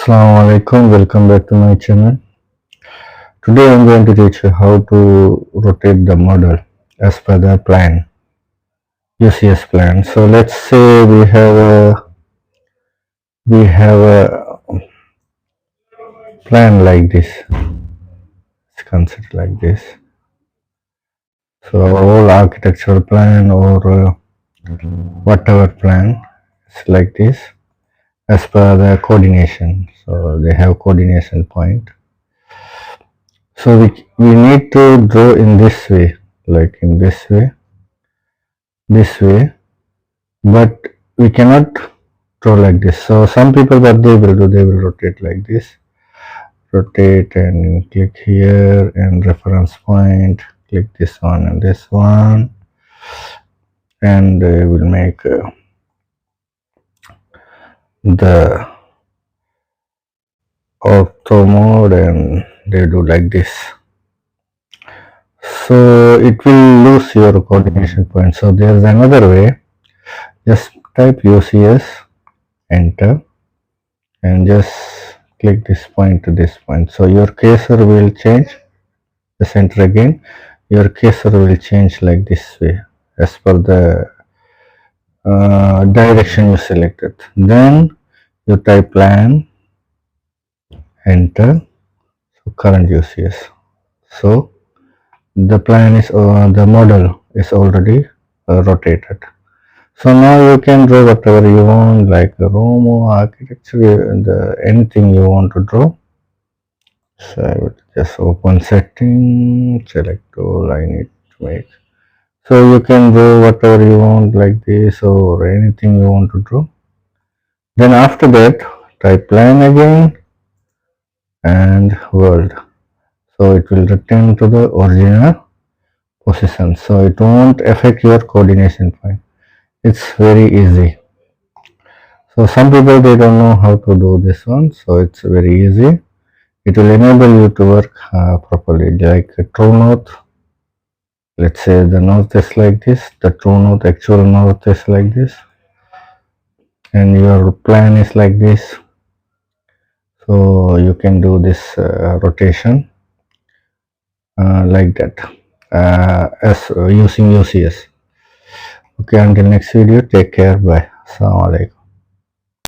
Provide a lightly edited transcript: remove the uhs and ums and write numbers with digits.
Assalamu alaikum, welcome back to my channel. Today I am going to teach you how to rotate the model as per the plan, UCS plan. So let's say we have a plan like this. It's considered like this. So our whole architectural plan or whatever plan is like this as per the coordination. So they have coordination point. So we need to draw in this way, like in this way, but we cannot draw like this. So some people, what they will do, they will rotate like this, rotate and click here and reference point, click this one and this one, and they will make the auto mode and they do like this. So it will lose your coordination point. So there is another way. Just type UCS, enter, and just click this point to this point. So your cursor will change. Just enter again. Your cursor will change like this way as per the direction you selected. Then you type plan, enter. So current UCS. So the plan is the model is already rotated. So now you can draw whatever you want, like a room or architecture, anything you want to draw. So I would just open setting, select all I need to make. So you can draw whatever you want like this or anything you want to draw. Then after that, type plan again and world. So it will return to the original position. So it won't affect your coordination point. It's very easy. So some people, they don't know how to do this one. So it's very easy. It will enable you to work properly, like a true north. Let's say the north is like this, the true north, actual north is like this, and your plan is like this. So you can do this rotation like that as using UCS. Okay, until next video, take care, bye. Assalamu alaikum.